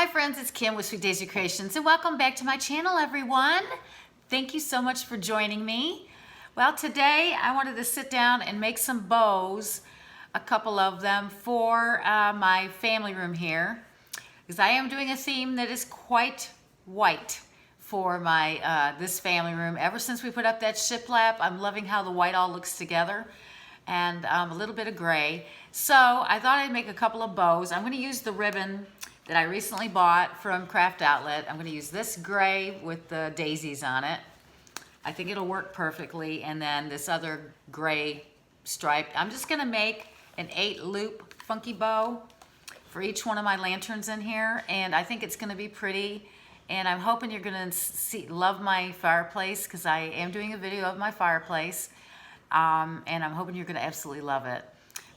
Hi friends, it's Kim with Sweet Daisy Creations and welcome back to my channel, everyone. Thank you so much for joining me. Well, today I wanted to sit down and make some bows, a couple of them for my family room here, because I am doing a theme that is quite white for my this family room. Ever since we put up that shiplap, I'm loving how the white all looks together, and a little bit of gray. So I thought I'd make a couple of bows. I'm going to use the ribbon that I recently bought from Craft Outlet. I'm going to use this gray with the daisies on it. I think it'll work perfectly. And then this other gray stripe. I'm just going to make an 8-loop funky bow for each one of my lanterns in here, and I think it's going to be pretty. And I'm hoping you're going to love my fireplace, because I am doing a video of my fireplace, and I'm hoping you're going to absolutely love it.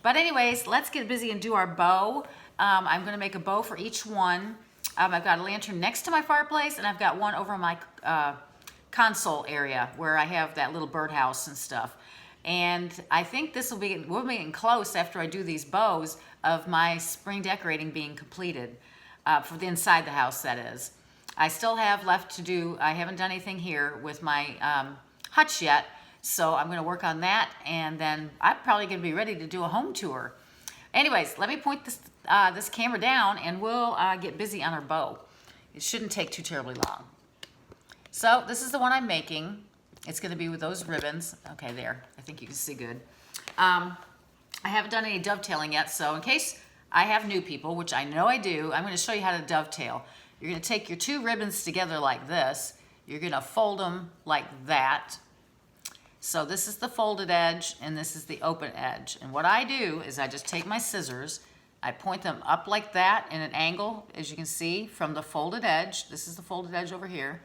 But anyways, let's get busy and do our bow. I'm going to make a bow for each one. I've got a lantern next to my fireplace, and I've got one over my console area where I have that little birdhouse and stuff. And I think this will be, we're getting close after I do these bows of my spring decorating being completed for the inside the house, that is. I still have left to do, I haven't done anything here with my hutch yet, so I'm going to work on that, and then I'm probably going to be ready to do a home tour. Anyways, let me point this camera down and we'll get busy on our bow. It shouldn't take too terribly long. So this is the one I'm making. It's going to be with those ribbons. Okay, there. I think you can see good. I haven't done any dovetailing yet, so in case I have new people, which I know I do, I'm going to show you how to dovetail. You're going to take your two ribbons together like this. You're going to fold them like that. So this is the folded edge and this is the open edge. And what I do is I just take my scissors, I point them up like that in an angle, as you can see, from the folded edge. This is the folded edge over here.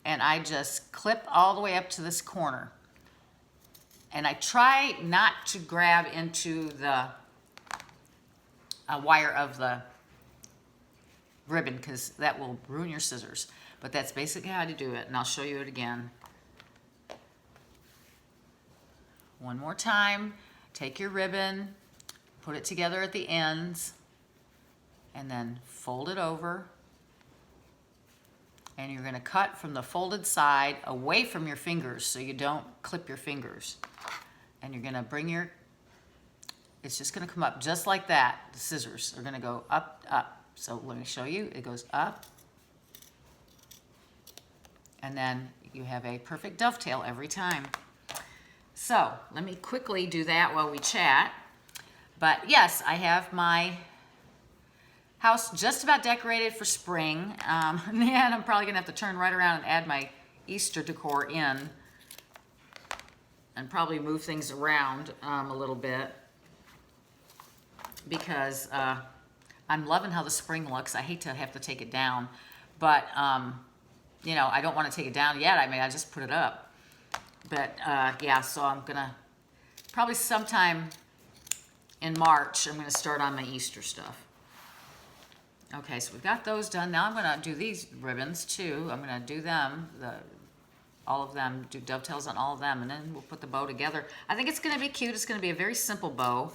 And I just clip all the way up to this corner. And I try not to grab into the wire of the ribbon, because that will ruin your scissors. But that's basically how to do it, and I'll show you it again. One more time, take your ribbon, put it together at the ends, and then fold it over. And you're going to cut from the folded side away from your fingers so you don't clip your fingers. And you're going to bring your, it's just going to come up just like that. The scissors are going to go up, up. So let me show you. It goes up. And then you have a perfect dovetail every time. So let me quickly do that while we chat. But yes, I have my house just about decorated for spring. And I'm probably going to have to turn right around and add my Easter decor in. And probably move things around a little bit. Because I'm loving how the spring looks. I hate to have to take it down. But, you know, I don't want to take it down yet. I mean, I just put it up. But, yeah, so I'm going to, probably sometime in March, I'm going to start on my Easter stuff. Okay, so we've got those done. Now I'm going to do these ribbons, too. I'm going to do them, all of them, do dovetails on all of them, and then we'll put the bow together. I think it's going to be cute. It's going to be a very simple bow,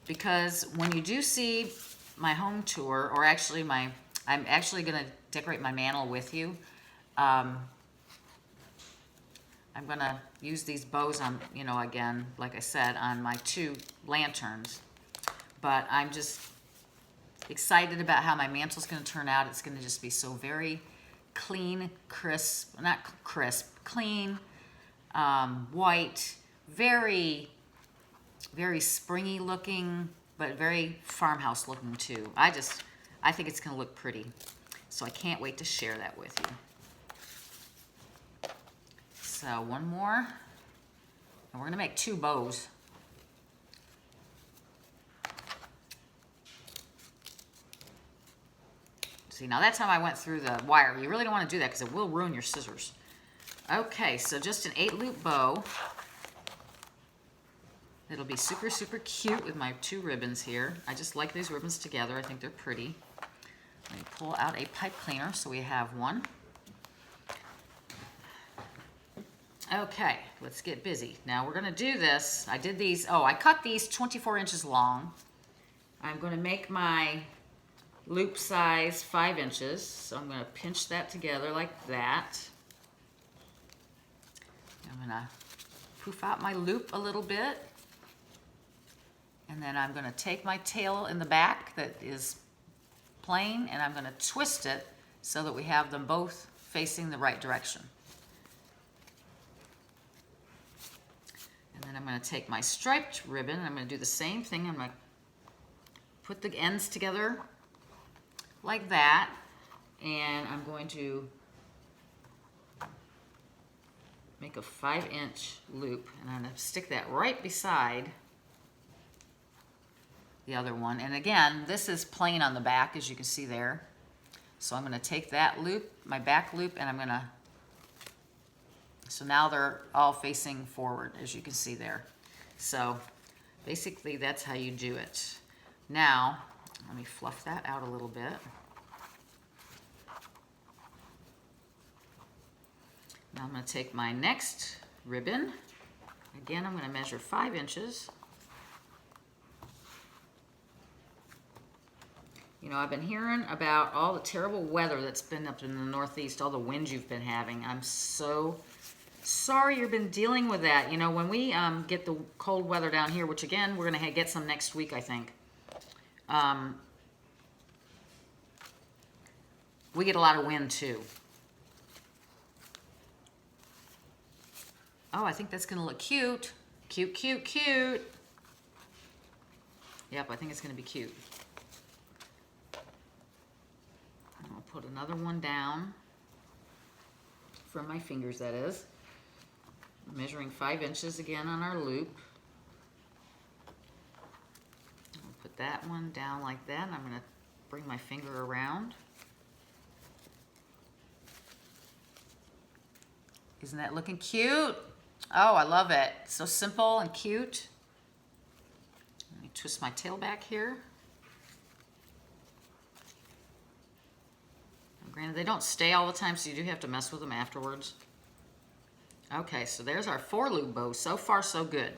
because when you do see my home tour, or actually I'm actually going to decorate my mantle with you. I'm going to use these bows on, you know, again, like I said, on my two lanterns. But I'm just excited about how my mantle's going to turn out. It's going to just be so very clean, crisp, not crisp, clean, white, very, very springy looking, but very farmhouse looking too. I think it's going to look pretty. So I can't wait to share that with you. So one more, and we're going to make two bows. See, now that's how I went through the wire. You really don't want to do that because it will ruin your scissors. Okay, so just an 8-loop bow. It'll be super, super cute with my two ribbons here. I just like these ribbons together. I think they're pretty. Let me pull out a pipe cleaner so we have one. Okay, let's get busy. Now we're going to do this. I did these, I cut these 24 inches long. I'm going to make my loop size 5 inches. So I'm going to pinch that together like that. I'm going to poof out my loop a little bit. And then I'm going to take my tail in the back that is plain, and I'm going to twist it so that we have them both facing the right direction. And then I'm going to take my striped ribbon, and I'm going to do the same thing. I'm going to put the ends together like that, and I'm going to make a 5-inch loop, and I'm going to stick that right beside the other one. And again, this is plain on the back, as you can see there. So I'm going to take that loop, my back loop, and I'm going to, so now they're all facing forward, as you can see there. So basically that's how you do it. Now, let me fluff that out a little bit. Now I'm going to take my next ribbon. Again, I'm going to measure 5 inches. You know, I've been hearing about all the terrible weather that's been up in the Northeast, all the winds you've been having. I'm so sorry you've been dealing with that. You know, when we get the cold weather down here, which again, we're going to get some next week, I think. We get a lot of wind too. Oh, I think that's going to look cute. Cute, cute, cute. Yep, I think it's going to be cute. I'll put another one down from my fingers, that is. I'm measuring 5 inches again on our loop. I'll put that one down like that, and I'm going to bring my finger around. Isn't that looking cute? Oh, I love it. So simple and cute. Let me twist my tail back here. Granted, they don't stay all the time, so you do have to mess with them afterwards. Okay, so there's our 4 loop bow. So far, so good.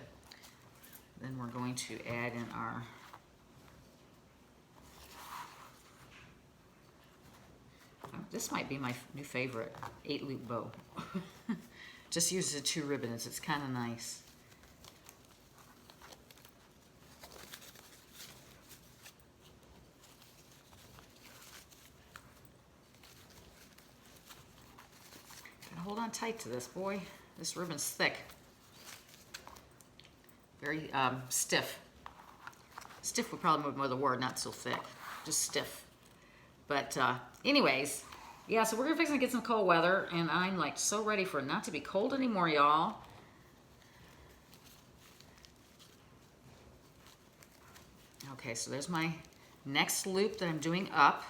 Then we're going to add in our this might be my new favorite 8 loop bow. Just use the 2 ribbons. It's kind of nice. Hold on tight to this, boy. This ribbon's thick. Very stiff. Stiff would probably be more the word, not so thick. Just stiff. But anyways, yeah, so we're fixing to get some cold weather, and I'm like so ready for it not to be cold anymore, y'all. Okay, so there's my next loop that I'm doing up.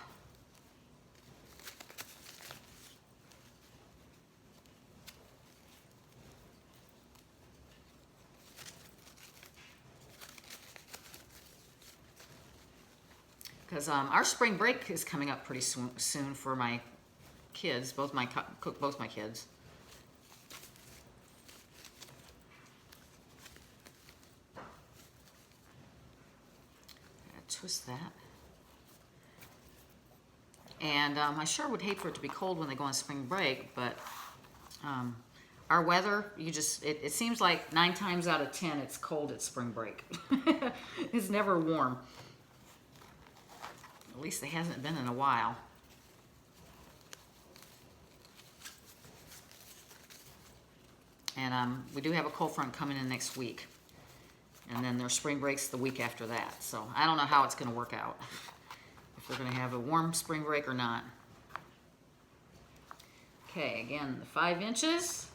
Because our spring break is coming up pretty soon for my kids, both my kids. Twist that. And I sure would hate for it to be cold when they go on spring break, but our weather, it seems like 9 times out of 10 it's cold at spring break. It's never warm. At least it hasn't been in a while. And we do have a cold front coming in next week. And then their spring breaks the week after that. So I don't know how it's going to work out. If we're going to have a warm spring break or not. Okay, again, the 5 inches.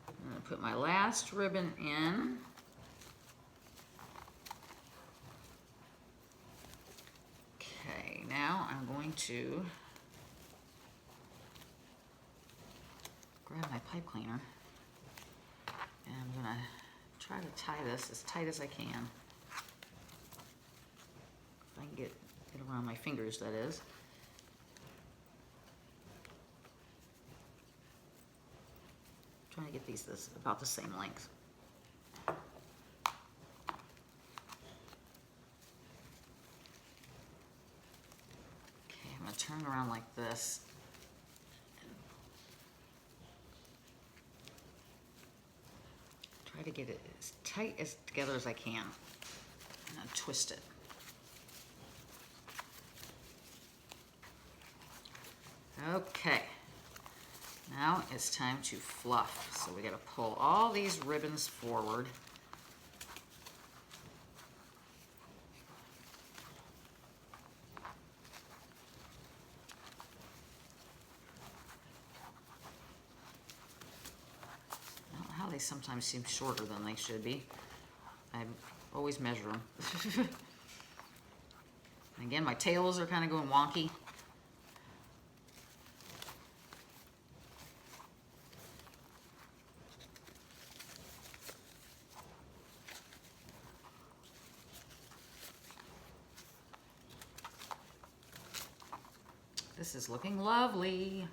I'm going to put my last ribbon in. Okay, now I'm going to grab my pipe cleaner. And I'm going to try to tie this as tight as I can. If I can get it around my fingers, that is. Trying to get these about the same length. turn it around like this. Try to get it as tight as together as I can. And then twist it. Okay. Now it's time to fluff. So we got to pull all these ribbons forward. I don't know how they sometimes seem shorter than they should be. I always measure them. Again, my tails are kind of going wonky. This is looking lovely.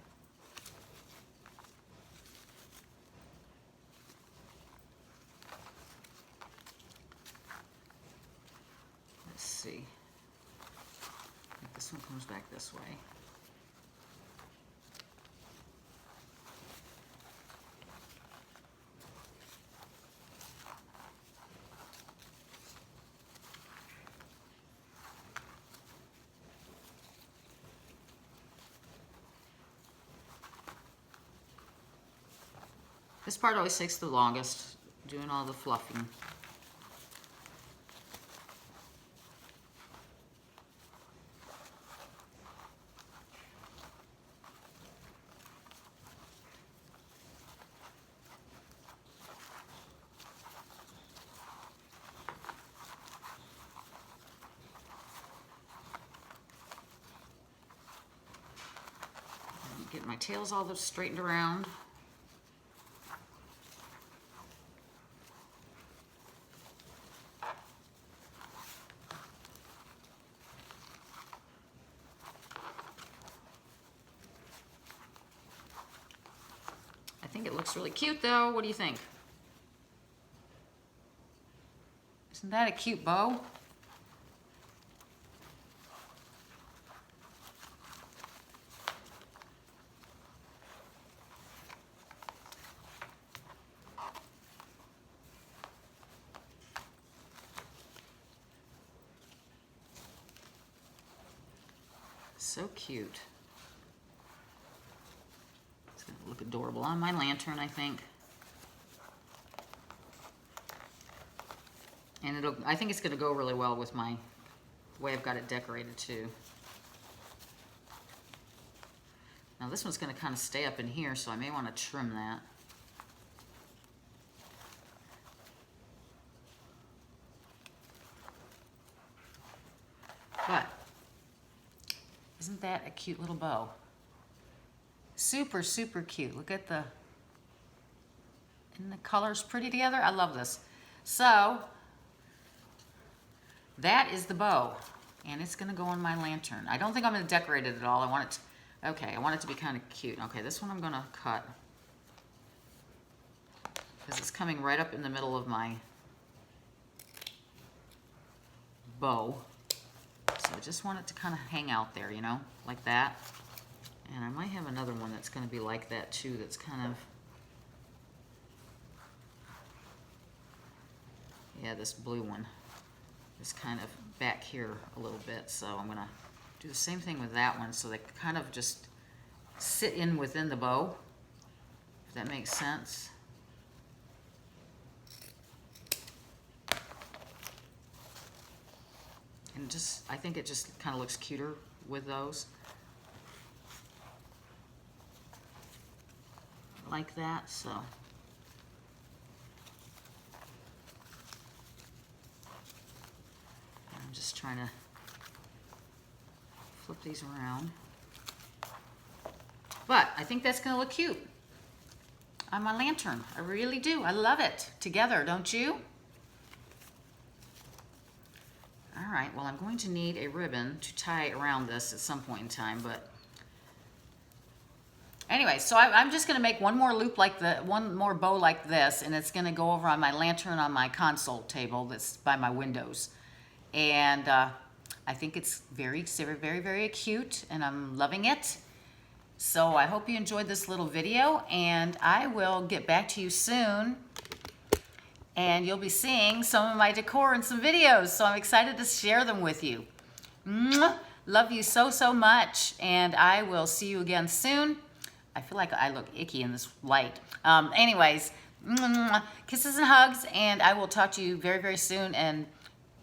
Let's see. I think this one comes back this way. This part always takes the longest, doing all the fluffing. Get my tails all straightened around. I think it looks really cute though. What do you think? Isn't that a cute bow? So cute. It's going to look adorable on my lantern, I think. And I think it's going to go really well with the way I've got it decorated too. Now this one's going to kind of stay up in here, so I may want to trim that. But isn't that a cute little bow? Super, super cute. Look at and the colors pretty together. I love this. So that is the bow, and it's gonna go on my lantern. I don't think I'm gonna decorate it at all. I want it to be kind of cute. Okay, this one I'm gonna cut because it's coming right up in the middle of my bow. So I just want it to kind of hang out there, you know, like that. And I might have another one that's going to be like that too, that's kind of, yeah, this blue one is kind of back here a little bit. So I'm going to do the same thing with that one, so they kind of just sit in within the bow, if that makes sense. And I think it just kind of looks cuter with those. Like that, so. I'm just trying to flip these around. But I think that's gonna look cute on my lantern. I really do. I love it together, don't you? All right, well, I'm going to need a ribbon to tie around this at some point in time, but anyway, so I'm just gonna make one more loop one more bow like this, and it's gonna go over on my lantern on my console table that's by my windows. And I think it's very, very, very cute, and I'm loving it. So I hope you enjoyed this little video, and I will get back to you soon. And you'll be seeing some of my decor and some videos, so I'm excited to share them with you. Mwah! Love you so, so much, and I will see you again soon. I feel like I look icky in this light. Anyways, kisses and hugs, and I will talk to you very, very soon, and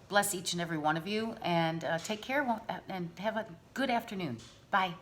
bless each and every one of you, and take care and have a good afternoon. Bye.